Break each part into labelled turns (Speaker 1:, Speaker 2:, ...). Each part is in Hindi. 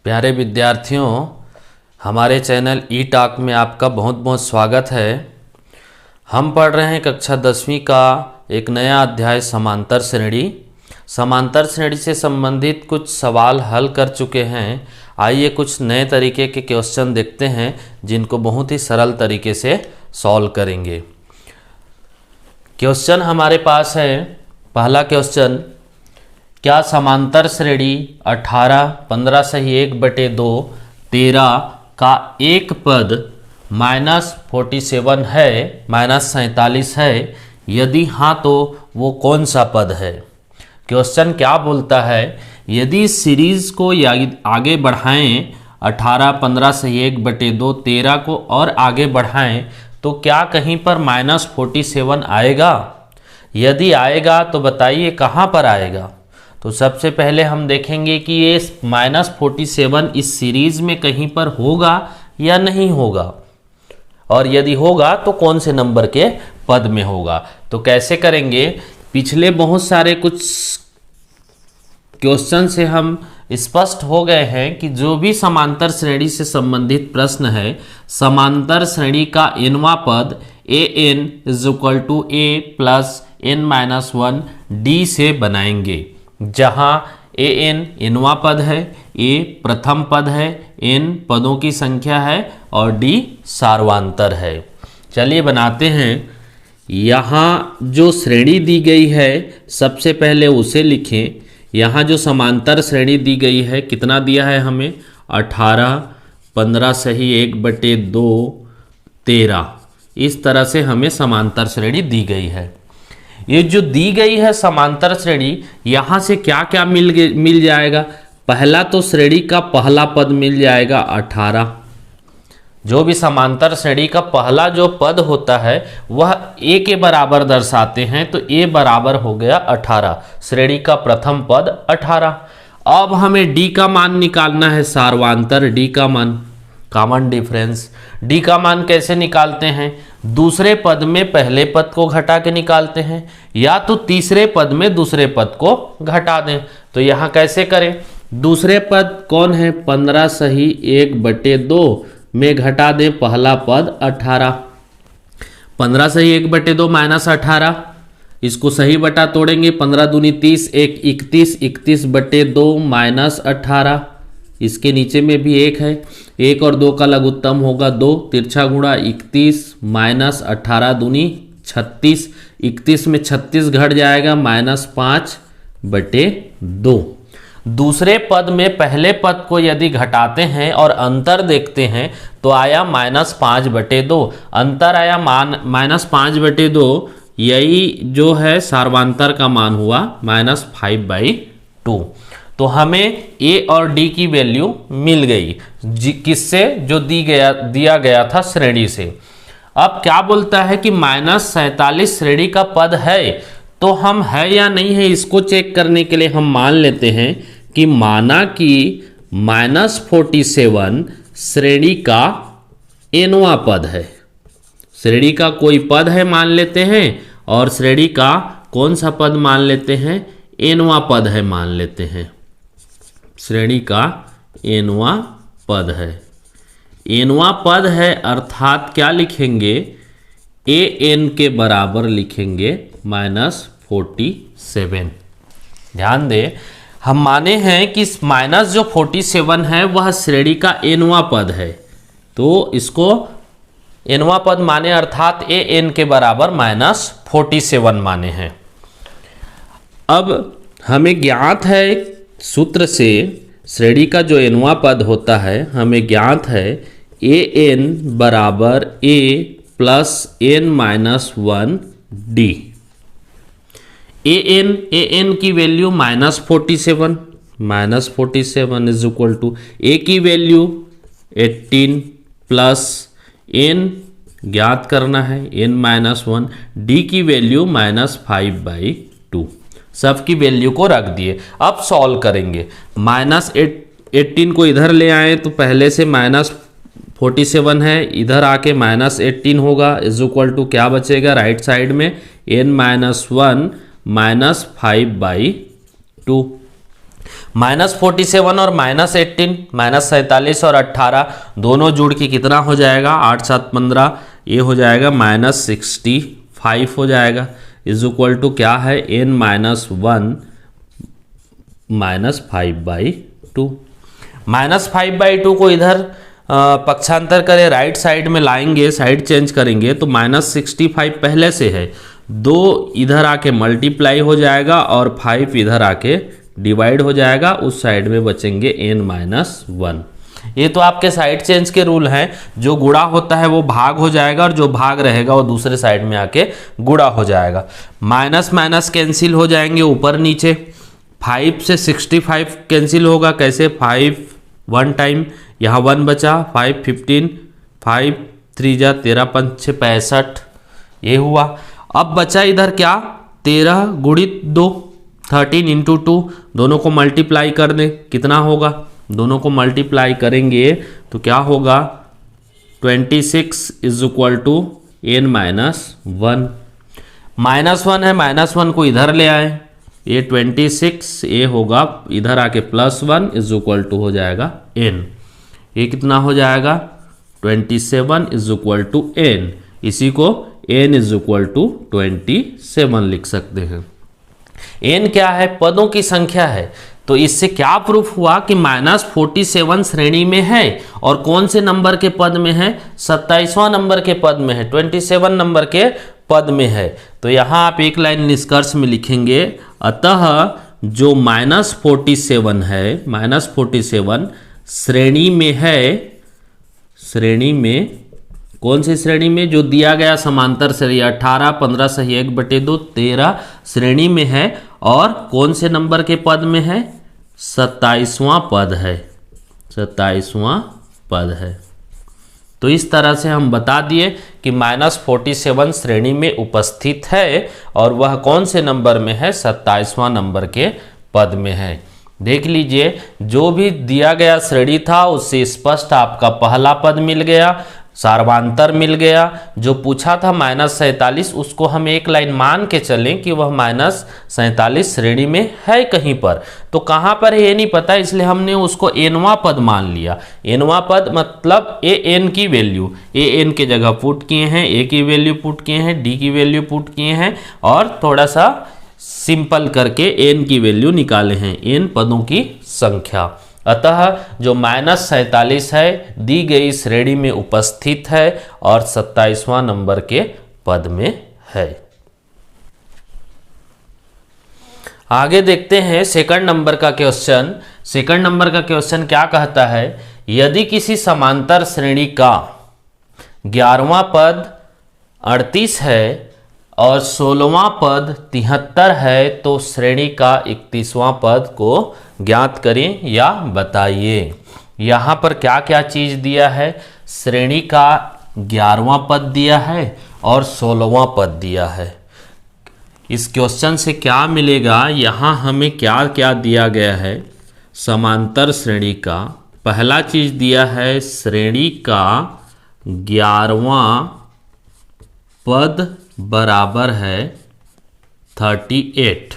Speaker 1: प्यारे विद्यार्थियों, हमारे चैनल ई टॉक में आपका बहुत बहुत स्वागत है। हम पढ़ रहे हैं कक्षा 10वीं का एक नया अध्याय समांतर श्रेणी। समांतर श्रेणी से संबंधित कुछ सवाल हल कर चुके हैं। आइए कुछ नए तरीके के क्वेश्चन देखते हैं जिनको बहुत ही सरल तरीके से सॉल्व करेंगे। क्वेश्चन हमारे पास है। पहला क्वेश्चन, क्या समांतर श्रेणी 18, 15 सही 1/2, 13 का एक पद -47 है, -47 है? यदि हाँ तो वो कौन सा पद है? क्वेश्चन क्या बोलता है, यदि सीरीज को आगे बढ़ाएं 18, 15 सही 1/2, 13 को और आगे बढ़ाएं तो क्या कहीं पर -47 आएगा? यदि आएगा तो बताइए कहाँ पर आएगा। तो सबसे पहले हम देखेंगे कि ये -47 इस सीरीज में कहीं पर होगा या नहीं होगा, और यदि होगा तो कौन से नंबर के पद में होगा। तो कैसे करेंगे, पिछले बहुत सारे कुछ क्वेश्चन से हम स्पष्ट हो गए हैं कि जो भी समांतर श्रेणी से संबंधित प्रश्न है, समांतर श्रेणी का nवां पद an = a + n-1 d से बनाएंगे, जहां an nवां पद है, a प्रथम पद है, n पदों की संख्या है और d सार्वंतर है। चलिए बनाते हैं। यहाँ जो श्रेणी दी गई है सबसे पहले उसे लिखें। यहाँ जो समांतर श्रेणी दी गई है कितना दिया है हमें, 18, 15 सही 1/2, 13। इस तरह से हमें समांतर श्रेणी दी गई है। ये जो दी गई है समांतर श्रेणी, यहाँ से क्या क्या मिल जाएगा। पहला तो श्रेणी का पहला पद मिल जाएगा 18। जो भी समांतर श्रेणी का पहला जो पद होता है वह a के बराबर दर्शाते हैं, तो a बराबर हो गया 18। श्रेणी का प्रथम पद 18। अब हमें d का मान निकालना है, सार्वंतर d का मान, कॉमन डिफरेंस। d का मान कैसे निकालते हैं, दूसरे पद में पहले पद को घटा के निकालते हैं, या तो तीसरे पद में दूसरे पद को घटा दें। तो यहाँ कैसे करें, दूसरे पद कौन है, 15 सही 1/2 में घटा दें पहला पद 18। 15 सही 1/2 -18, इसको सही बटा तोड़ेंगे, 15 दूनी 30, 1 31, 31/2 -18। इसके नीचे में भी 1 है, 1 और 2 का लघुत्तम होगा 2, तिरछा गुणा 31 -18 दूनी 36, 31 में 36 घट जाएगा, -5/2। दूसरे पद में पहले पद को यदि घटाते हैं और अंतर देखते हैं तो आया -5/2। अंतर आया -5/2, यही जो है सार्वंतर का मान हुआ -5/2। तो हमें a और d की वैल्यू मिल गई, किससे, जो दिया गया था श्रेणी से। अब क्या बोलता है कि -47 श्रेणी का पद है, तो हम है या नहीं है इसको चेक करने के लिए हम मान लेते हैं कि माना कि -47 श्रेणी का nवां पद है। श्रेणी का कोई पद है मान लेते हैं, और श्रेणी का कौन सा पद मान लेते हैं, nवां पद है मान लेते हैं। श्रेणी का nवां पद है, nवां पद है, अर्थात क्या लिखेंगे, an के बराबर लिखेंगे -47। ध्यान दें, हम माने हैं कि जो 47 है वह श्रेणी का nवां पद है, तो इसको nवां पद माने, अर्थात an के बराबर -47 माने हैं। अब हमें ज्ञात है सूत्र से, श्रेणी का जो nवां पद होता है हमें ज्ञात है an बराबर a + n-1 d। an की वैल्यू -47 = a की वैल्यू 18 प्लस n ज्ञात करना है n-1, d की वैल्यू -5/2। सब की वैल्यू को रख दिए। अब सॉल्व करेंगे। -18 को इधर ले आए तो पहले से -47 है, इधर आके -18 होगा, = क्या बचेगा राइट साइड में, n-1 -5/2। -47 और -18, -47 और 18 दोनों जुड़ के कितना हो जाएगा, 8 7 15, ये हो जाएगा -65 हो जाएगा। इज इक्वल टू क्या है, n - 1 -5/2। -5/2 को इधर पक्षांतर करें, राइट साइड में लाएंगे, साइड चेंज करेंगे तो -65 पहले से है, 2 इधर आके मल्टीप्लाई हो जाएगा और 5 इधर आके डिवाइड हो जाएगा, उस साइड में बचेंगे n - 1। ये तो आपके साइड चेंज के रूल हैं, जो गुणा होता है वो भाग हो जाएगा और जो भाग रहेगा वो दूसरे साइड में आके गुणा हो जाएगा। माइनस माइनस कैंसिल हो जाएंगे ऊपर नीचे, 5 से 65 कैंसिल होगा, कैसे, 5 1 टाइम, यहाँ 1 बचा, 5 15, 5 3 जा 13 5 6 65, ये हुआ। अब बचा इधर क्या, 13 गुणित 2, 13 × 2, दोनों को मल्टीप्लाई कर दें, कितना होगा, दोनों को मल्टीप्लाई करेंगे तो क्या होगा, 26 इज इक्वल टू n - 1। -1 है, -1 को इधर ले आए, ये 26, ये होगा इधर आके +1 इज इक्वल टू हो जाएगा n। ये कितना हो जाएगा, 27 इज इक्वल टू n। इसी को n इज इक्वल टू 27 लिख सकते हैं। n क्या है, पदों की संख्या है, तो इससे क्या प्रूफ हुआ कि -47 श्रेणी में है और कौन से नंबर के पद में है, 27वां नंबर के पद में है, 27 नंबर के पद में है। तो यहाँ आप एक लाइन निष्कर्ष में लिखेंगे, अतः जो -47 है, -47 श्रेणी में है, श्रेणी में कौन सी श्रेणी में, जो दिया गया समांतर श्रेणी 18 15 सही 1/2 13 श्रेणी में है, और कौन से नंबर के पद में है, 27वां पद है, 27वां पद है। तो इस तरह से हम बता दिए कि -47 श्रेणी में उपस्थित है और वह कौन से नंबर में है, 27वां नंबर के पद में है। देख लीजिए, जो भी दिया गया श्रेणी था उससे स्पष्ट आपका पहला पद मिल गया, सार्वांतर मिल गया। जो पूछा था -47, उसको हम एक लाइन मान के चलें कि वह -47 श्रेणी में है कहीं पर, तो कहाँ पर है ये नहीं पता, इसलिए हमने उसको nवां पद मान लिया। nवां पद मतलब an की वैल्यू, an के जगह पुट किए हैं, a की वैल्यू पुट किए हैं, d की वैल्यू पुट किए हैं और थोड़ा सा सिंपल करके n की वैल्यू निकाले हैं, n पदों की संख्या। अतः जो -47 है दी गई श्रेणी में उपस्थित है और 27वां नंबर के पद में है। आगे देखते हैं सेकंड नंबर का क्वेश्चन। सेकंड नंबर का क्वेश्चन क्या कहता है, यदि किसी समांतर श्रेणी का 11वां पद 38 है और 16वां पद 73 है तो श्रेणी का 31वां पद को ज्ञात करें या बताइए। यहाँ पर क्या क्या चीज़ दिया है, श्रेणी का 11वां पद दिया है और 16वां पद दिया है। इस क्वेश्चन से क्या मिलेगा, यहाँ हमें क्या क्या दिया गया है, समांतर श्रेणी का पहला चीज़ दिया है, श्रेणी का 11वां पद बराबर है 38।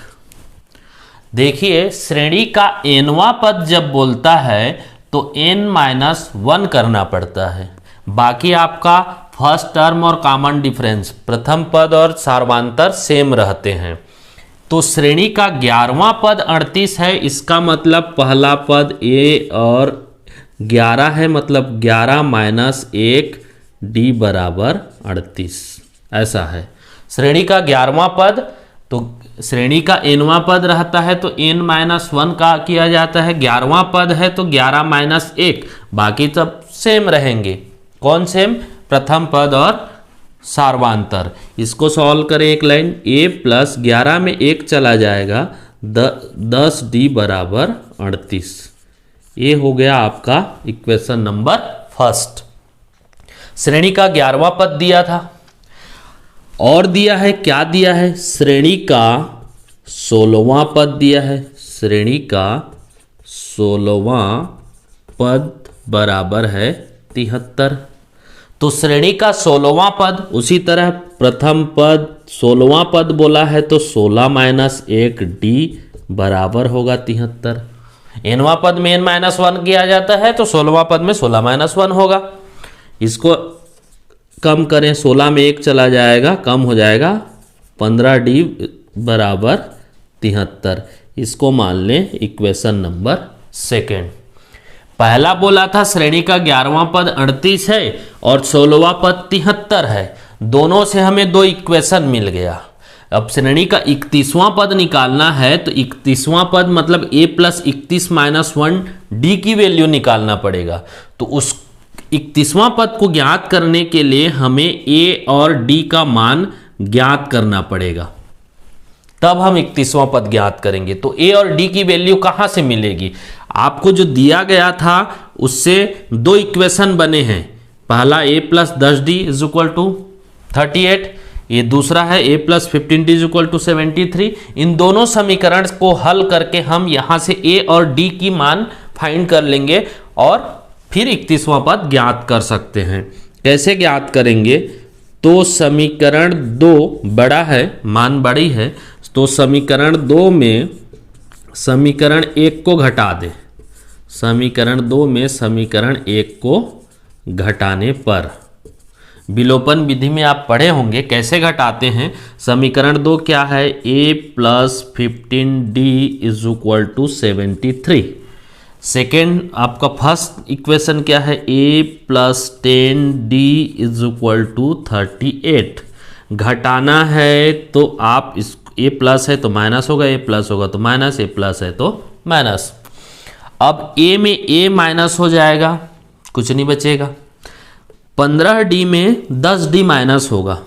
Speaker 1: देखिए, श्रेणी का nवां पद जब बोलता है तो n-1 करना पड़ता है, बाकी आपका फर्स्ट टर्म और कॉमन डिफरेंस, प्रथम पद और सार्वांतर सेम रहते हैं। तो श्रेणी का 11वां पद 38 है, इसका मतलब पहला पद a और 11 है, मतलब 11 - 1 d बराबर 38, ऐसा है। श्रेणी का 11वां पद, तो श्रेणी का nवां पद रहता है तो n-1 का किया जाता है, 11वां पद है तो 11 - 1, बाकी सब सेम रहेंगे। कौन सेम, प्रथम पद और सार्वांतर। इसको सॉल्व करें, एक लाइन, a + 11 में 1 चला जाएगा, 10 d बराबर 38। ये हो गया आपका इक्वेशन नंबर फर्स्ट। श्रेणी का 11वां पद दिया था और दिया है, क्या दिया है, श्रेणी का 16वां पद दिया है, श्रेणी का 16वां पद बराबर है 73। तो श्रेणी का 16वां पद, उसी तरह प्रथम पद 16वां पद बोला है तो 16 - 1 d बराबर होगा 73। nवां पद में n-1 किया जाता है तो 16वां पद में 16-1 होगा। इसको कम करें, 16 में 1 चला जाएगा, कम हो जाएगा 15d बराबर 73। इसको मान लें इक्वेशन नंबर 2। पहला बोला था श्रेणी का 11वां पद 38 है और 16वां पद 73 है। दोनों से हमें दो इक्वेशन मिल गया। अब श्रेणी का 31वां पद निकालना है तो 31वां पद मतलब a + 31-1 d की वैल्यू निकालना पड़ेगा। तो उस 31वां पद को ज्ञात करने के लिए हमें a और d का मान ज्ञात करना पड़ेगा, तब हम 31वां पद ज्ञात करेंगे। तो a और d की वैल्यू कहां से मिलेगी? आपको जो दिया गया था उससे दो इक्वेशन बने हैं। पहला a + 10d = 38, ये दूसरा है a + 15d = 73। इन दोनों समीकरण को हल करके हम यहां से a और d की मान फाइंड कर लेंगे और फिर 31वां पद ज्ञात कर सकते हैं। कैसे ज्ञात करेंगे? तो समीकरण 2 बड़ा है, मान बड़ी है, तो समीकरण 2 में समीकरण 1 को घटा दें। समीकरण 2 में समीकरण 1 को घटाने पर, विलोपन विधि में आप पढ़े होंगे कैसे घटाते हैं। समीकरण 2 क्या है? a + 15d = 73। सेकेंड आपका फर्स्ट इक्वेशन क्या है? a + 10d = 38। घटाना है तो आप इस a प्लस है तो माइनस होगा, a प्लस होगा तो माइनस, a प्लस है तो माइनस। अब a में a माइनस हो जाएगा, कुछ नहीं बचेगा। 15d में 10d माइनस होगा,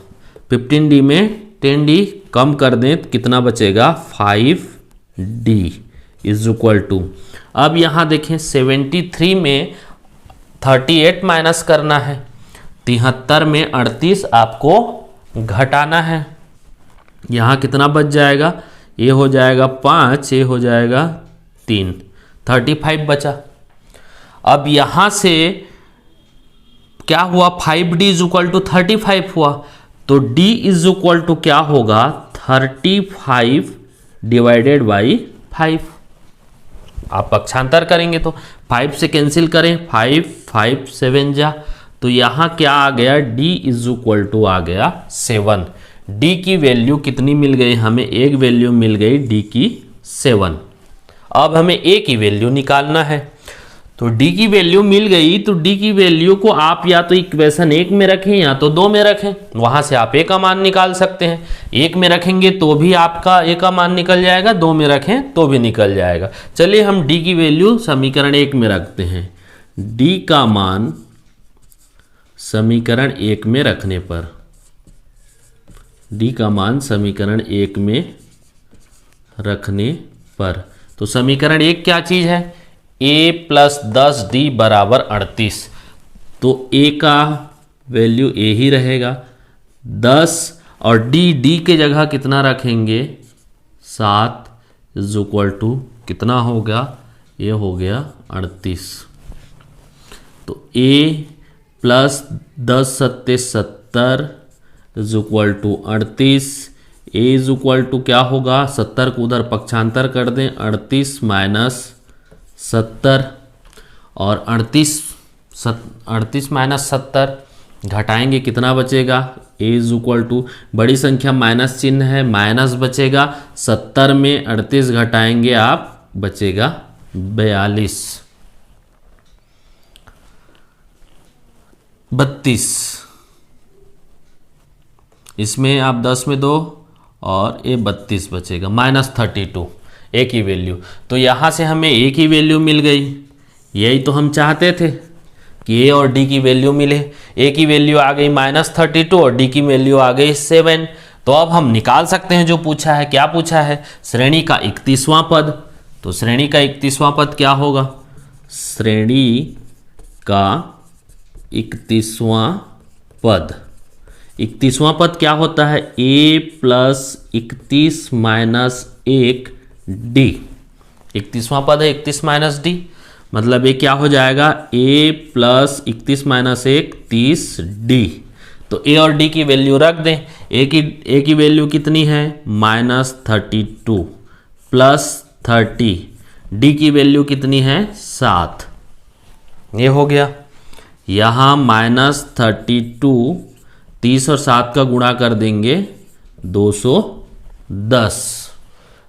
Speaker 1: 15d में 10d कम कर दें तो कितना बचेगा? 5d = अब यहाँ देखें 73 में 38 माइनस करना है, 73 में 38 आपको घटाना है। यहाँ कितना बच जाएगा? ये हो जाएगा 5, ये हो जाएगा 3, 35 बचा। अब यहाँ से क्या हुआ? 5d = 35 हुआ, तो d = क्या होगा? 35 / 5। आप पक्षांतर करेंगे तो 5 से कैंसिल करें, 5 5 7 जा, तो यहाँ क्या आ गया? d = आ गया 7। d की वैल्यू कितनी मिल गई हमें? एक वैल्यू मिल गई d की 7। अब हमें a की वैल्यू निकालना है, तो d की वैल्यू मिल गई, तो d की वैल्यू को आप या तो इक्वेशन 1 में रखें या तो 2 में रखें, वहां से आप a का मान निकाल सकते हैं। 1 में रखेंगे तो भी आपका a का मान निकल जाएगा, 2 में रखें तो भी निकल जाएगा। चलिए हम d की वैल्यू समीकरण 1 में रखते हैं। d का मान समीकरण 1 में रखने पर, d का मान समीकरण 1 में रखने पर, तो समीकरण 1 क्या चीज है? a + 10d = 38, तो a का वैल्यू a ही रहेगा 10, और d के जगह कितना रखेंगे? 7 = कितना होगा? ये हो गया 38। तो a + 10 × 70 = 38। a = क्या होगा? 70 को उधर पक्षांतर कर दें, 38 - 70, और 38 - 70 घटाएंगे कितना बचेगा? a = बड़ी संख्या माइनस चिन्ह है, माइनस बचेगा। 70 में 38 घटाएंगे आप, बचेगा 42। 32, इसमें आप 10 में 2 और ये 32 बचेगा, -32 a की वैल्यू। तो यहाँ से हमें a की वैल्यू मिल गई, यही तो हम चाहते थे कि a और d की वैल्यू मिले। a की वैल्यू आ गई -32 और d की वैल्यू आ गई 7। तो अब हम निकाल सकते हैं जो पूछा है। क्या पूछा है? श्रेणी का 31वां पद। तो श्रेणी का 31वां पद क्या होगा? श्रेणी का 31वां पद, 31वां पद क्या होता है? a + 31 - 1 d। 31वां पद है 31 - d, मतलब ये क्या हो जाएगा? a + 31 - 1 30d। तो a और d की वैल्यू रख दें। a की वैल्यू कितनी है? -32 + 30 डी की वैल्यू कितनी है 7, ये हो गया। यहाँ -32, 30 और 7 का गुणा कर देंगे 210।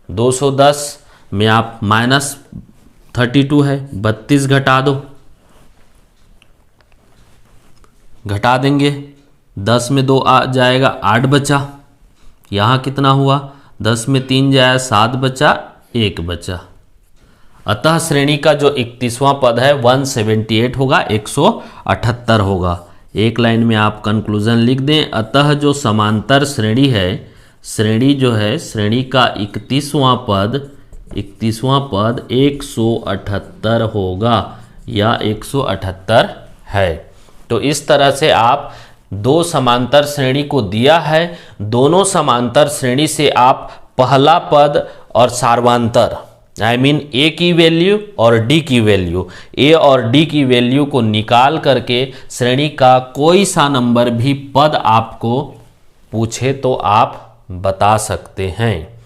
Speaker 1: 210 में आप -32 है, 32 घटा दो, घटा देंगे, 10 में 2 आ जाएगा, 8 बचा। यहाँ कितना हुआ, 10 में 3 जाए 7 बचा, 1 बचा। अतः श्रेणी का जो 31वां पद है 178 होगा, 178 होगा। एक लाइन में आप कंक्लूजन लिख दें। अतः जो समांतर श्रेणी है, श्रेणी जो है, श्रेणी का 31वां पद 178 होगा या 178 है। तो इस तरह से आप दो समांतर श्रेणी को दिया है, दोनों समांतर श्रेणी से आप पहला पद और सार्वंतर ए की वैल्यू और डी की वैल्यू, ए और डी की वैल्यू को निकाल करके श्रेणी का कोई सा नंबर भी पद आपको पूछे तो आप बता सकते हैं।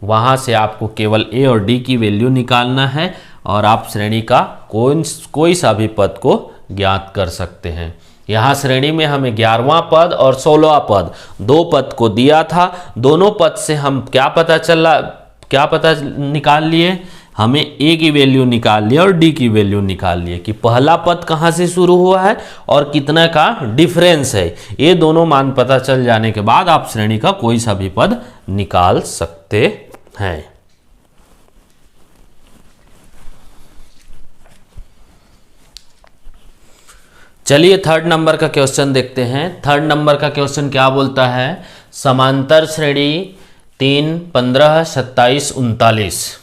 Speaker 1: वहाँ से आपको केवल ए और डी की वैल्यू निकालना है और आप श्रेणी का कोई सा भी पद को ज्ञात कर सकते हैं। यहाँ श्रेणी में हमें 11वां पद और 16वां पद, दो पद को दिया था। दोनों पद से हम क्या पता निकाल लिए, हमें ए की वैल्यू निकाल लिया और डी की वैल्यू निकाल लिए कि पहला पद कहाँ से शुरू हुआ है और कितना का डिफरेंस है। ये दोनों मान पता चल जाने के बाद आप श्रेणी का कोई सा भी पद निकाल सकते हैं। चलिए थर्ड नंबर का क्वेश्चन देखते हैं। थर्ड नंबर का क्वेश्चन क्या बोलता है, समांतर श्रेणी 3, 15, 27, 39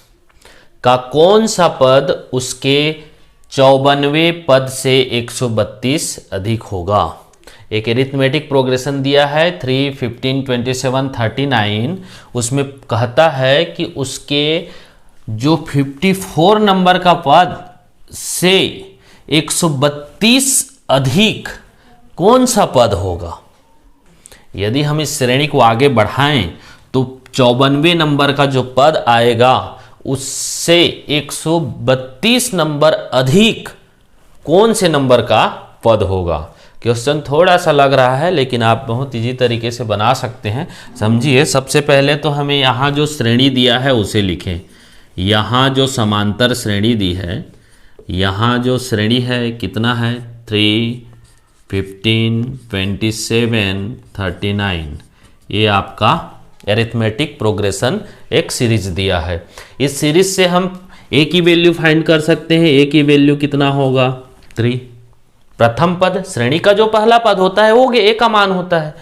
Speaker 1: का कौन सा पद उसके 54वें पद से 132 अधिक होगा। एक एरिथमेटिक प्रोग्रेशन दिया है 3, 15, 27, 39। उसमें कहता है कि उसके जो 54 नंबर का पद से 132 अधिक कौन सा पद होगा। यदि हम इस श्रेणी को आगे बढ़ाएं तो 54वें नंबर का जो पद आएगा उससे 132 नंबर अधिक कौन से नंबर का पद होगा। क्वेश्चन थोड़ा सा लग रहा है लेकिन आप बहुत इजी तरीके से बना सकते हैं। समझिए, सबसे पहले तो हमें यहाँ जो श्रेणी दिया है उसे लिखें। यहाँ जो समांतर श्रेणी दी है, यहाँ जो श्रेणी है कितना है 3, 15, 27, 39। ये आपका एरिथमेटिक प्रोग्रेशन एक सीरीज दिया है। इस सीरीज से हम ए की वैल्यू फाइंड कर सकते हैं। ए की वैल्यू कितना होगा 3। प्रथम पद, श्रेणी का जो पहला पद होता है वो ए का मान होता है।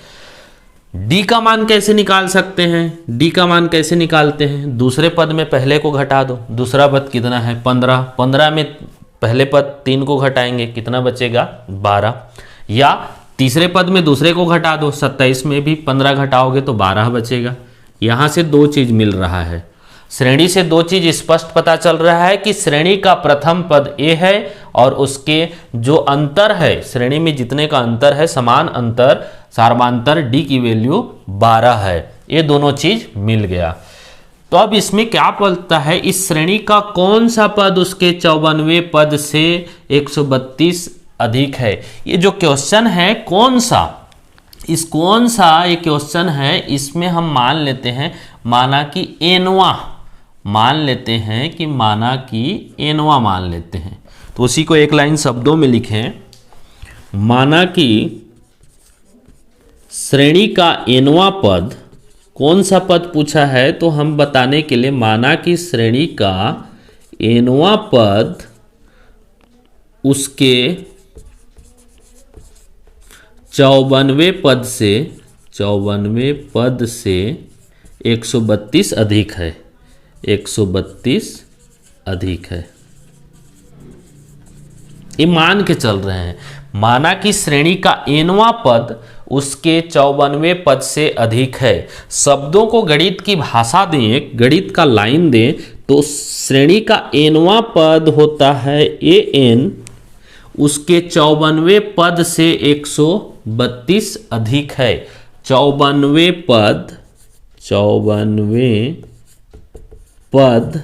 Speaker 1: डी का मान कैसे निकाल सकते हैं, डी का मान कैसे निकालते हैं, दूसरे पद में पहले को घटा दो। दूसरा पद कितना है 15, 15 में पहले पद 3 को घटाएंगे, कितना बचेगा 12। या तीसरे पद में दूसरे को घटा दो, 27 में भी 15 घटाओगे तो 12 बचेगा। यहाँ से दो चीज मिल रहा है, श्रेणी से दो चीज स्पष्ट पता चल रहा है कि श्रेणी का प्रथम पद ए है और उसके जो अंतर है, श्रेणी में जितने का अंतर है, समान अंतर सार्वंतर डी की वैल्यू 12 है। ये दोनों चीज मिल गया। तो अब इसमें क्या बोलता है, इस श्रेणी का कौन सा पद उसके 54वें पद से 132 अधिक है। ये जो क्वेश्चन है कौन सा ये क्वेश्चन है, इसमें हम मान लेते हैं माना कि एनवा मान लेते हैं। तो उसी को एक लाइन शब्दों में लिखें। माना कि श्रेणी का एनवा पद, कौन सा पद पूछा है तो हम बताने के लिए माना कि श्रेणी का एनवा पद उसके 54वें पद से 132 अधिक है। 132 अधिक है, ये मान के चल रहे हैं। माना कि श्रेणी का एनवा पद उसके 54वें पद से अधिक है। शब्दों को गणित की भाषा दें, गणित का लाइन दें तो श्रेणी का एनवा पद होता है ए एन, उसके 54वें पद से 132 अधिक है। 54वें पद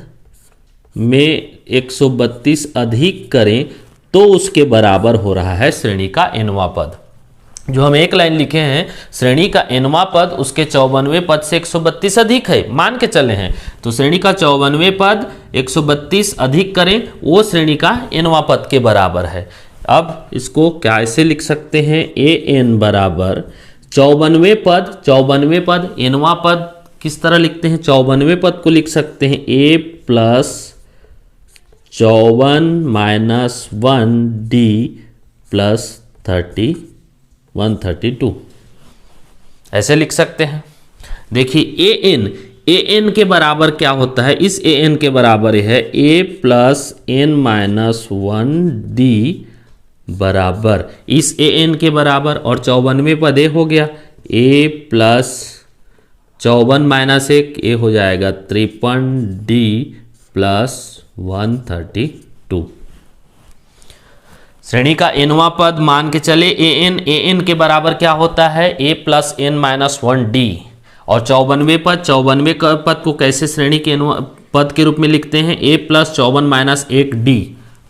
Speaker 1: में 132 अधिक करें तो उसके बराबर हो रहा है श्रेणी का nवां पद। जो हम एक लाइन लिखे हैं, श्रेणी का nवां पद उसके 54वें पद से 132 अधिक है, मान के चले हैं, तो श्रेणी का 54वें पद 132 अधिक करें वो श्रेणी का nवां पद के बराबर है। अब इसको कैसे लिख सकते हैं, an बराबर 54वें पद nवां पद किस तरह लिखते हैं, 54वें पद को लिख सकते हैं a plus 54 minus 1d plus 132 ऐसे लिख सकते हैं। देखिए an के बराबर क्या होता है, इस an के बराबर है a plus n minus 1d बराबर इस an के बराबर, और 54वें पद a हो गया a प्लस 54 माइनस 1 a हो जाएगा 53d प्लस 132। श्रेणी का nवां पद मान के चले an के बराबर क्या होता है a plus n minus 1d, और 54वें पद को कैसे श्रेणी के पद के रूप में लिखते हैं a plus 54 minus 1d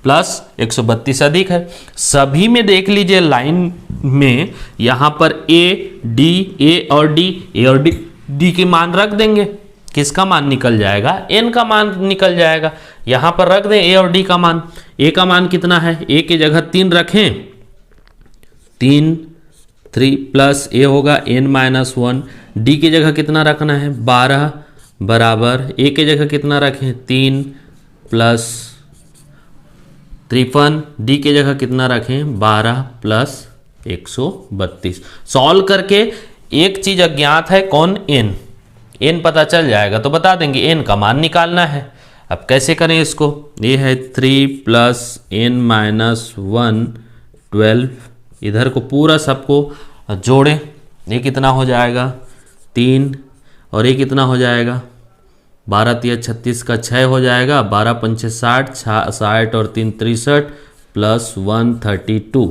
Speaker 1: plus 132 अधिक है। सभी में देख लीजिए लाइन में यहाँ पर a और d के मान रख देंगे, किसका मान निकल जाएगा, n का मान निकल जाएगा। यहाँ पर रख दें a और d का मान, a का मान कितना है, a की जगह 3 रखें, 3 प्लस a होगा n माइनस 1, d की जगह कितना रखना है 12 बराबर a की जगह कितना रखें 3 प्लस 53, d की जगह कितना रखें 12 प्लस 132। सॉल्व करके एक चीज अज्ञात है, कौन, n पता चल जाएगा तो बता देंगे n का मान निकालना है। अब कैसे करें इसको, ये है 3 प्लस n माइनस 1 12, इधर को पूरा सबको जोड़ें, ये कितना हो जाएगा 3, और ये कितना हो जाएगा 12 3 36 का 6 हो जाएगा, 12 5 60, 60 और 3 63 प्लस 132।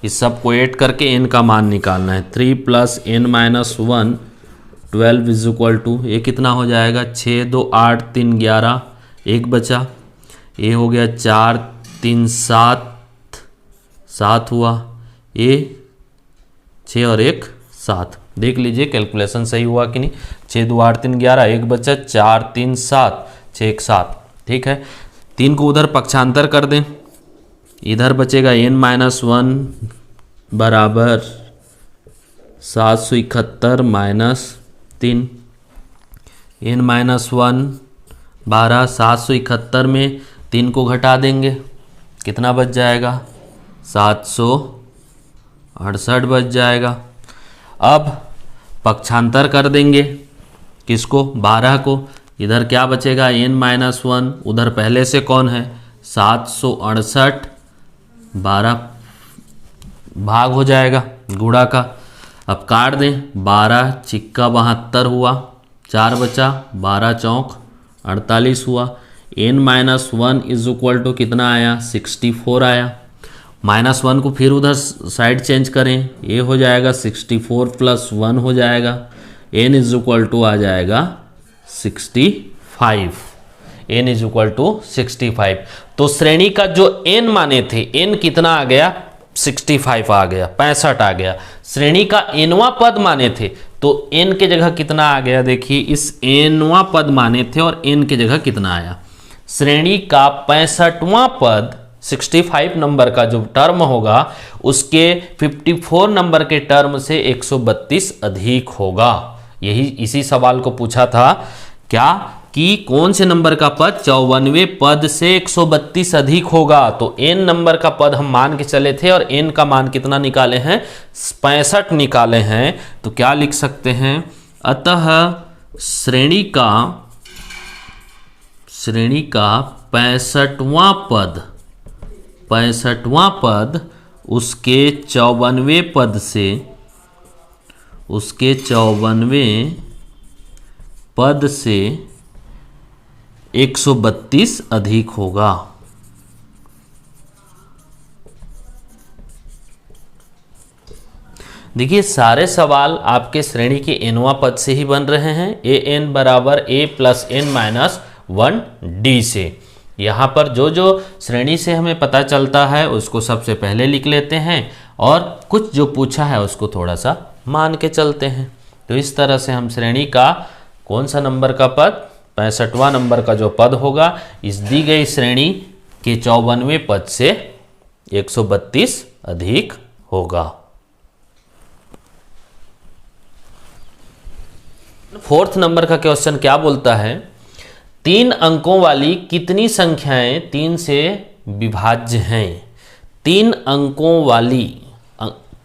Speaker 1: इस सब को ऐड करके n का मान निकालना है। 3 plus n minus 1 12 is equal to, ये कितना हो जाएगा 6 2 8 3 11, एक बचा, ये हो गया 4 3 7 हुआ, ये 6 और 1 7। देख लीजिए कैलकुलेशन सही हुआ कि नहीं, 6 2 8 3 11, एक बचा 4 3 7 6 1 7। ठीक है, 3 को उधर पक्षांतर कर दें, इधर बचेगा n माइनस 1 बराबर 771 माइनस 3, n माइनस 1 12, 771 में 3 को घटा देंगे, कितना बच जाएगा 768 बच जाएगा। अब पक्षांतर कर देंगे किसको, 12 को, इधर क्या बचेगा n माइनस 1, उधर पहले से कौन है 768, 12 भाग हो जाएगा गुणा का। अब काट दें, 12 चिक्का 72 हुआ, 4 बचा, 12 चौक 48 हुआ, n minus 1 is equal to कितना आया 64 आया। माइनस 1 को फिर उधर साइड चेंज करें, ये हो जाएगा 64 प्लस 1 हो जाएगा, n इज इक्वल टू आ जाएगा 65, n इज इक्वल टू 65। तो श्रेणी का जो n माने थे, n कितना आ गया 65 आ गया, 65 आ गया। श्रेणी का nवां पद माने थे तो n के जगह कितना आ गया, देखिए इस nवां पद माने थे और n के जगह कितना आया, श्रेणी का 65वां पद 65 नंबर का जो टर्म होगा उसके 54 नंबर के टर्म से 132 अधिक होगा। यही इसी सवाल को पूछा था क्या, कि कौन से नंबर का पद 54वें पद से 132 अधिक होगा। तो n नंबर का पद हम मान के चले थे और n का मान कितना निकाले हैं 65 निकाले हैं। तो क्या लिख सकते हैं, अतः श्रेणी का 65वां पद उसके 54वें पद से, उसके 54वें पद से 132 अधिक होगा। देखिए सारे सवाल आपके श्रेणी के nवां पद से ही बन रहे हैं। an बराबर a plus n minus 1D से। यहाँ पर जो जो श्रेणी से हमें पता चलता है उसको सबसे पहले लिख लेते हैं और कुछ जो पूछा है उसको थोड़ा सा मान के चलते हैं। तो इस तरह से हम श्रेणी का कौन सा नंबर का पद, 65वां नंबर का जो पद होगा इस दी गई श्रेणी के 54वें पद से 132 अधिक होगा। फोर्थ नंबर का क्वेश्चन क्या बोलता है, 3 अंकों वाली कितनी संख्याएं 3 से विभाज्य हैं। 3 अंकों वाली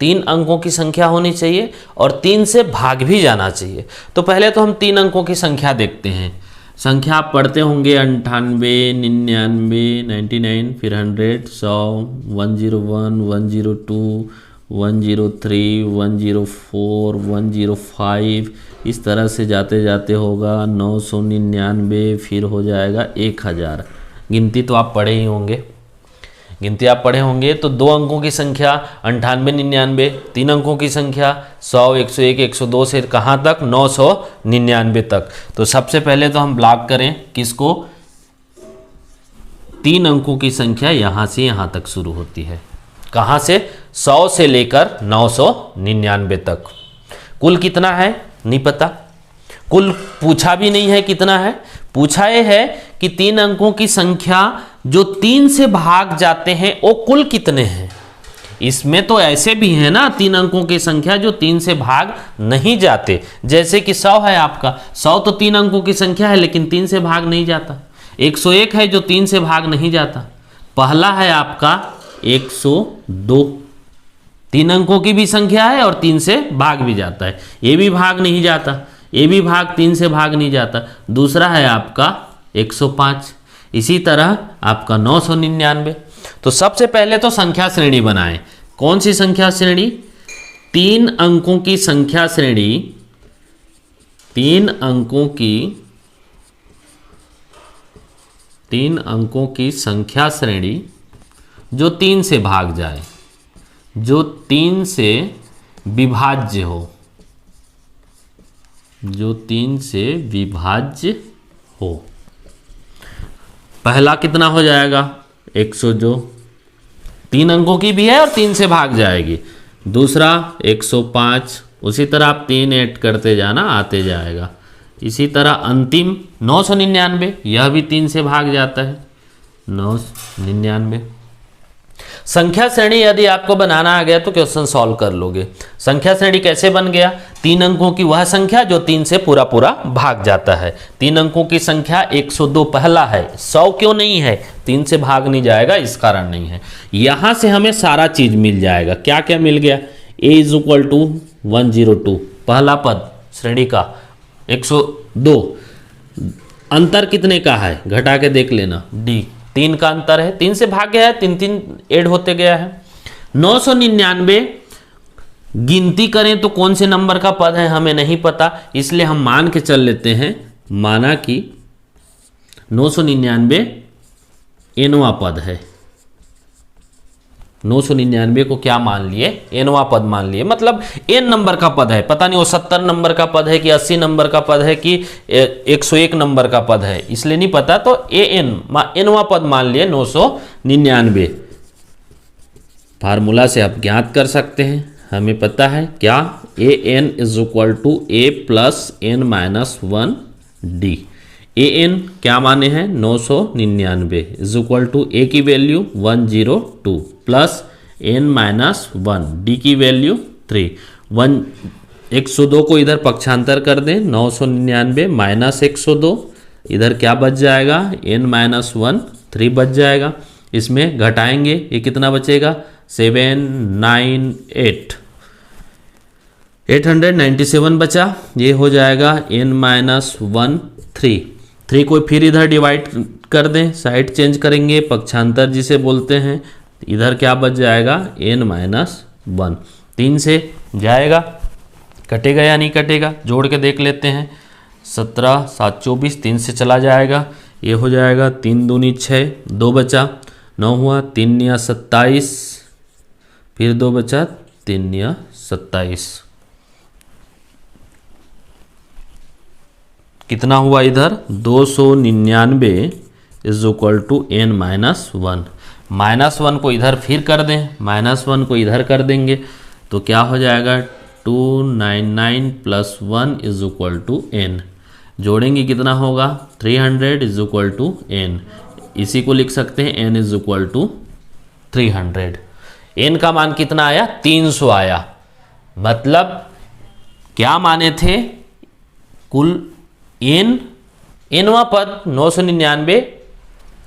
Speaker 1: 3 अंकों की संख्या होनी चाहिए और 3 से भाग भी जाना चाहिए। तो पहले तो हम 3 अंकों की संख्या देखते हैं। संख्या आप पढ़ते होंगे 98, 99, 99, फिर 100, 100, 101, 102, 103, 104, 105, इस तरह से जाते जाते होगा 999, फिर हो जाएगा 1000। गिनती तो आप पढ़े ही होंगे, गिनती आप पढ़े होंगे। तो 2 अंकों की संख्या 98, 99, 3 अंकों की संख्या 100, 101, 102 से कहाँ तक 999 तक। तो सबसे पहले तो हम ब्लॉक करें किसको, 3 अंकों की संख्या यहाँ से यहाँ तक शुरू होती है। कहाँ से, 100 से लेकर 999 तक। कुल कितना है नहीं पता, कुल पूछा भी नहीं है कितना है, पूछा ये है कि 3 अंकों की संख्या जो 3 से भाग जाते हैं वो कुल कितने हैं। इसमें तो ऐसे भी है ना 3 अंकों की संख्या जो 3 से भाग नहीं जाते, जैसे कि 100 है आपका, 100 तो 3 अंकों की संख्या है लेकिन 3 से भाग नहीं जाता। 101 है जो 3 से भाग नहीं जाता। पहला है आपका 102, 3 अंकों की भी संख्या है और 3 से भाग भी जाता है, ये भी भाग नहीं जाता, ये भी भाग 3 से भाग नहीं जाता। दूसरा है आपका 105, इसी तरह आपका 999। तो सबसे पहले तो संख्या श्रेणी बनाएं। कौन सी संख्या श्रेणी, 3 अंकों की संख्या श्रेणी, 3 अंकों की संख्या श्रेणी जो 3 से भाग जाए, जो 3 से विभाज्य हो, जो 3 से विभाज्य हो। पहला कितना हो जाएगा 100, जो 3 अंकों की भी है और 3 से भाग जाएगी। दूसरा 105, उसी तरह आप 3 ऐड करते जाना, आते जाएगा। इसी तरह अंतिम 999, यह भी 3 से भाग जाता है, 999। संख्या श्रेणी यदि आपको बनाना आ गया तो क्वेश्चन सॉल्व कर लोगे। संख्या श्रेणी कैसे बन गया, 3 अंकों की वह संख्या जो 3 से पूरा पूरा भाग जाता है। 3 अंकों की संख्या 102 पहला है, 100 क्यों नहीं है, 3 से भाग नहीं जाएगा इस कारण नहीं है। यहां से हमें सारा चीज मिल जाएगा। क्या क्या मिल गया, a = 102 पहला पद श्रेणी का 102। अंतर कितने का है घटा के देख लेना, d 3 का अंतर है, 3 से भाग गया है, 3 ऐड होते गया है। 999 गिनती करें तो कौन से नंबर का पद है हमें नहीं पता, इसलिए हम मान के चल लेते हैं, माना कि 999 nवां पद है। 999 को क्या मान लिए, nवां पद मान लिए, मतलब n नंबर का पद है। पता नहीं वो 70 नंबर का पद है कि 80 नंबर का पद है कि 101 नंबर का पद है, इसलिए नहीं पता। तो nवां पद मान लिए 999। फार्मूला से आप ज्ञात कर सकते हैं, हमें पता है क्या, an = a + n-1d। an क्या माने हैं 999 = a की वैल्यू 102 प्लस n-1 d की वैल्यू 3। 102 को इधर पक्षांतर कर दें, 999 - 102, इधर क्या बच जाएगा n-1 3 बच जाएगा। इसमें घटाएंगे, ये कितना बचेगा 798 897 बचा, ये हो जाएगा n-1 3 को फिर इधर डिवाइड कर दें, साइड चेंज करेंगे, पक्षांतर जिसे बोलते हैं। इधर क्या बच जाएगा n-1 3 से जाएगा, कटेगा या नहीं कटेगा जोड़ के देख लेते हैं। 17 7 24 3 से चला जाएगा, ये हो जाएगा 3 दूनी 6, 2 बचा, 9 हुआ, 3 या 27, फिर 2 बचा, 3 या 27। कितना हुआ इधर 299 is equal to n minus one. Minus one को इधर फिर कर दें, माइनस वन को इधर कर देंगे तो क्या हो जाएगा 299 plus 1 is equal to n। जोड़ेंगे कितना होगा 300 इज इक्वल टू n। इसी को लिख सकते हैं n is equal to 300। n का मान कितना आया 300 आया। मतलब क्या माने थे कुल nवां पद 999,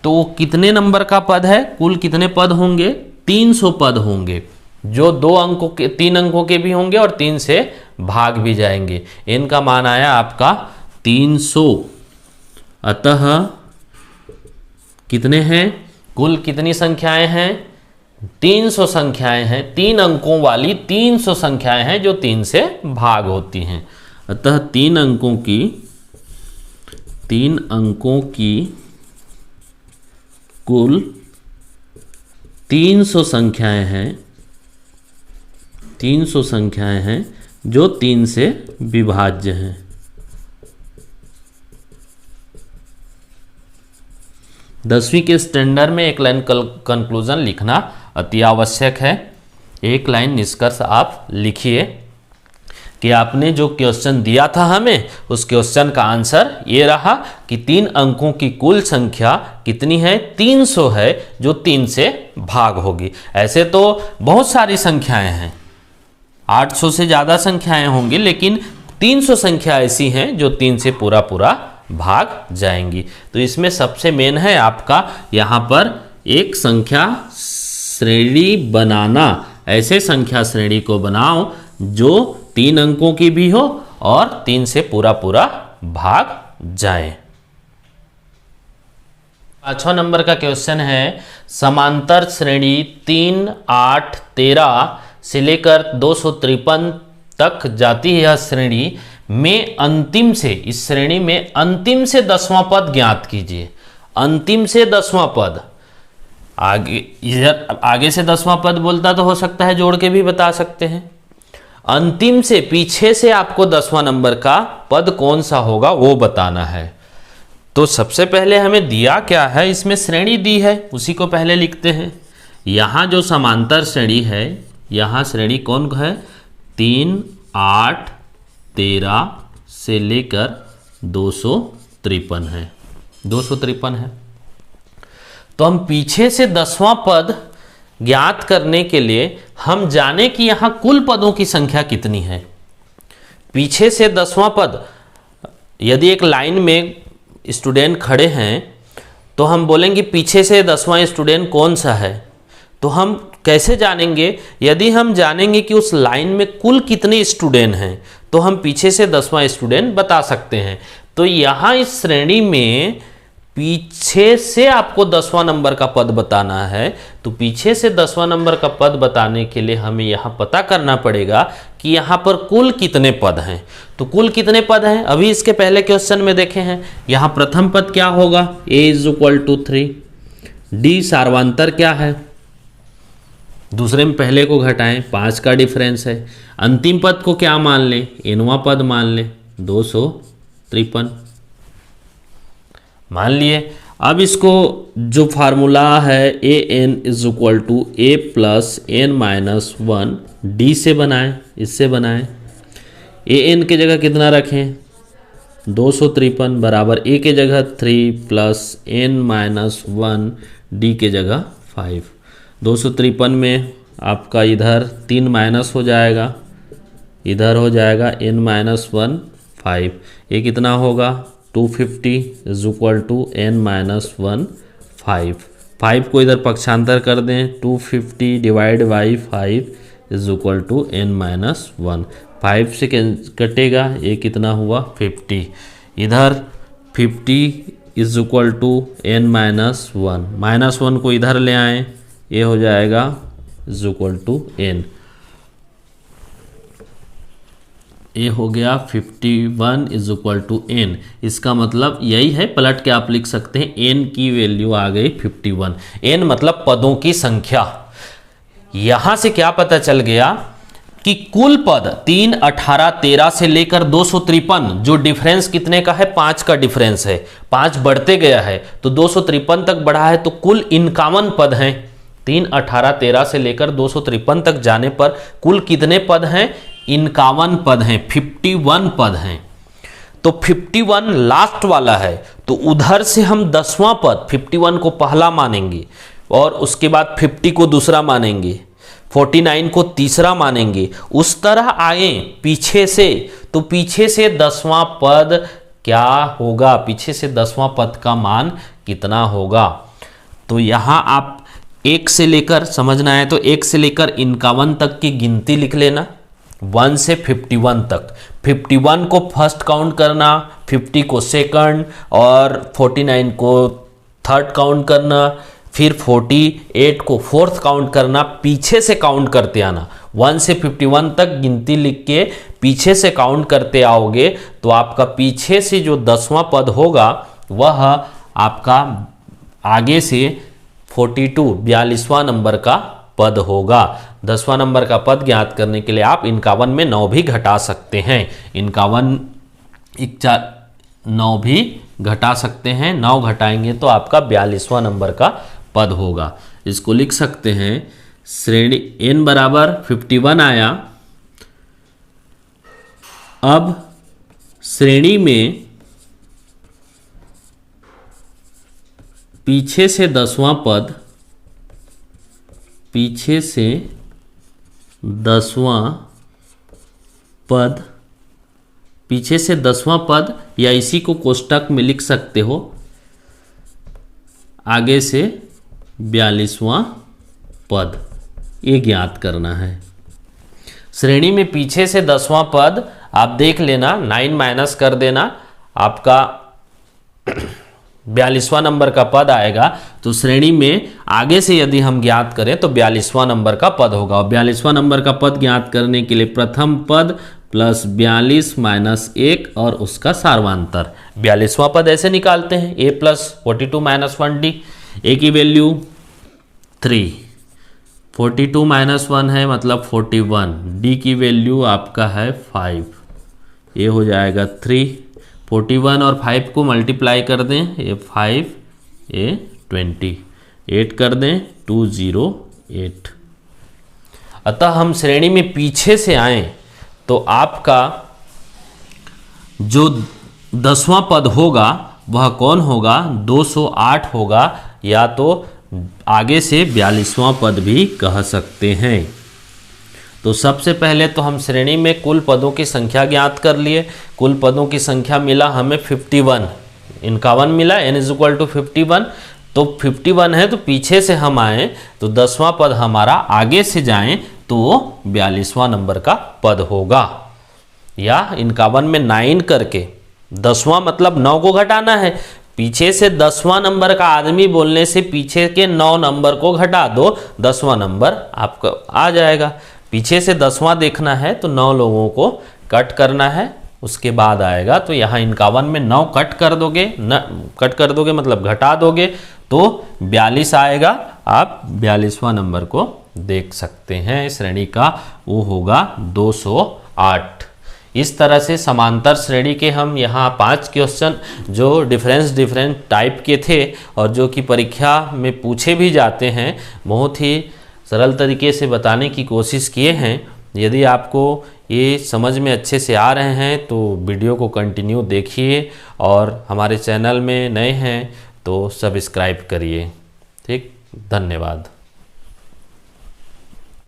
Speaker 1: तो कितने नंबर का पद है, कुल कितने पद होंगे 300 पद होंगे, जो 3 अंकों के भी होंगे और 3 से भाग भी जाएंगे। n का मान आया आपका 300। अतः कितने हैं, कुल कितनी संख्याएं हैं 300 संख्याएं हैं, 3 अंकों वाली 300 संख्याएं हैं जो 3 से भाग होती हैं। अतः 3 अंकों की कुल 300 संख्याएं हैं, 300 संख्याएं हैं जो 3 से विभाज्य हैं। दसवीं के स्टैंडर्ड में एक लाइन कंक्लूजन लिखना अति आवश्यक है। एक लाइन निष्कर्ष आप लिखिए कि आपने जो क्वेश्चन दिया था हमें, उस क्वेश्चन का आंसर ये रहा कि 3 अंकों की कुल संख्या कितनी है 300 है, जो 3 से भाग होगी। ऐसे तो बहुत सारी संख्याएं हैं, 800 से ज़्यादा संख्याएं होंगी, लेकिन 300 संख्या ऐसी हैं जो 3 से पूरा भाग जाएंगी। तो इसमें सबसे मेन है आपका यहाँ पर एक संख्या श्रेणी बनाना। ऐसे संख्या श्रेणी को बनाओ जो 3 अंकों की भी हो और 3 से पूरा भाग जाए। 5वां नंबर का क्वेश्चन है, समांतर श्रेणी 3, 8, 13 से लेकर 253 तक जाती है। यह श्रेणी में अंतिम से, इस श्रेणी में अंतिम से 10वां पद ज्ञात कीजिए। अंतिम से 10वां पद, आगे से 10वां पद बोलता तो हो सकता है जोड़ के भी बता सकते हैं। अंतिम से, पीछे से आपको 10वां नंबर का पद कौन सा होगा वो बताना है। तो सबसे पहले हमें दिया क्या है, इसमें श्रेणी दी है, उसी को पहले लिखते हैं। यहाँ जो समांतर श्रेणी है, यहाँ श्रेणी कौन है 3, 8, 13 से लेकर 253 है, 253 है। तो हम पीछे से 10वां पद ज्ञात करने के लिए हम जाने कि यहाँ कुल पदों की संख्या कितनी है। पीछे से 10वां पद, यदि एक लाइन में स्टूडेंट खड़े हैं तो हम बोलेंगे पीछे से 10वां स्टूडेंट कौन सा है। तो हम कैसे जानेंगे, यदि हम जानेंगे कि उस लाइन में कुल कितने स्टूडेंट हैं तो हम पीछे से 10वां स्टूडेंट बता सकते हैं। तो यहाँ इस श्रेणी में पीछे से आपको 10वां नंबर का पद बताना है। तो पीछे से 10वां नंबर का पद बताने के लिए हमें यहाँ पता करना पड़ेगा कि यहाँ पर कुल कितने पद हैं। तो कुल कितने पद हैं अभी इसके पहले क्वेश्चन में देखे हैं। यहाँ प्रथम पद क्या होगा a = 3, d सार्वंतर क्या है, दूसरे में पहले को घटाएं, 5 का डिफरेंस है। अंतिम पद को क्या मान लें, nवां पद मान लें 253 मान लिए। अब इसको जो फार्मूला है an = a + n - 1 d से बनाएं, इससे बनाएं। an के जगह कितना रखें 253 बराबर a के जगह 3 + n - 1 d के जगह 5। 253 में आपका इधर 3 माइनस हो जाएगा, इधर हो जाएगा n - 1 5। ये कितना होगा 250 = n - 1 5। 5 को इधर पक्षांतर कर दें, 250 / 5 = n - 1। 5 से कटेगा, ये कितना हुआ 50। इधर 50 = n - 1 -1 को इधर ले आएँ, ये हो जाएगा n। ये हो गया 51 = n। इसका मतलब यही है, पलट के आप लिख सकते हैं n की वैल्यू आ गई 51। n मतलब पदों की संख्या। यहाँ से क्या पता चल गया, कि कुल पद 3, 18, 13 से लेकर 253, जो डिफरेंस कितने का है, 5 का डिफरेंस है, 5 बढ़ते गया है तो 253 तक बढ़ा है, तो कुल 51 पद हैं। 3, 18, 13 से लेकर 253 तक जाने पर कुल कितने पद हैं, 51 पद हैं, 51 पद हैं। तो 51 लास्ट वाला है, तो उधर से हम 10वां पद 51 को पहला मानेंगे और उसके बाद 50 को दूसरा मानेंगे, 49 को तीसरा मानेंगे, उस तरह आए पीछे से। तो पीछे से 10वां पद क्या होगा, पीछे से 10वां पद का मान कितना होगा। तो यहाँ आप 1 से लेकर, समझना है तो 1 से लेकर 51 तक की गिनती लिख लेना, 1 से 51 तक। 51 को फर्स्ट काउंट करना, 50 को सेकंड और 49 को थर्ड काउंट करना, फिर 48 को फोर्थ काउंट करना, पीछे से काउंट करते आना। 1 से 51 तक गिनती लिख के पीछे से काउंट करते आओगे तो आपका पीछे से जो 10वां पद होगा वह आपका आगे से 42वां नंबर का पद होगा। 10वां नंबर का पद ज्ञात करने के लिए आप 51 में 9 भी घटा सकते हैं, 9 भी घटा सकते हैं। 9 घटाएंगे तो आपका 42वां नंबर का पद होगा। इसको लिख सकते हैं, श्रेणी n बराबर 51 आया। अब श्रेणी में पीछे से 10वां पद, पीछे से 10वां पद, पीछे से 10वां पद या इसी को कोष्टक में लिख सकते हो, आगे से 42वां पद, ये ज्ञात करना है। श्रेणी में पीछे से 10वां पद आप देख लेना, 9 माइनस कर देना, आपका 42वां नंबर का पद आएगा। तो श्रेणी में आगे से यदि हम ज्ञात करें तो 42वां नंबर का पद होगा। और 42वां नंबर का पद ज्ञात करने के लिए प्रथम पद प्लस 42 माइनस 1 और उसका सार्वांतर। 42वां पद ऐसे निकालते हैं, a plus 42 minus 1d, a की वैल्यू 3, 42 माइनस 1 है मतलब 41, d की वैल्यू आपका है 5, ये हो जाएगा 3, 41 और 5 को मल्टीप्लाई कर दें, ये 5, ये 20, 8 कर दें, 208। अतः हम श्रेणी में पीछे से आए तो आपका जो 10वां पद होगा वह कौन होगा, 208 होगा, या तो आगे से 42वां पद भी कह सकते हैं। तो सबसे पहले तो हम श्रेणी में कुल पदों की संख्या ज्ञात कर लिए। कुल पदों की संख्या मिला हमें 51, 51 मिला, n = 51। तो 51 है तो पीछे से हम आए तो 10वां पद हमारा आगे से जाएं तो 42वां नंबर का पद होगा। या 51 में 9 करके 10वां मतलब 9 को घटाना है, पीछे से 10वां नंबर का आदमी बोलने से पीछे के 9 नंबर को घटा दो, 10वां नंबर आपका आ जाएगा। पीछे से 10वां देखना है तो 9 लोगों को कट करना है, उसके बाद आएगा। तो यहाँ 51 में 9 कट कर दोगे मतलब घटा दोगे तो 42 आएगा। आप 42वां नंबर को देख सकते हैं, श्रेणी का वो होगा 208। इस तरह से समांतर श्रेणी के हम यहाँ 5 क्वेश्चन जो डिफरेंट टाइप के थे और जो कि परीक्षा में पूछे भी जाते हैं, बहुत ही सरल तरीके से बताने की कोशिश किए हैं। यदि आपको ये समझ में अच्छे से आ रहे हैं तो वीडियो को कंटिन्यू देखिए और हमारे चैनल में नए हैं तो सब्सक्राइब करिए। ठीक, धन्यवाद।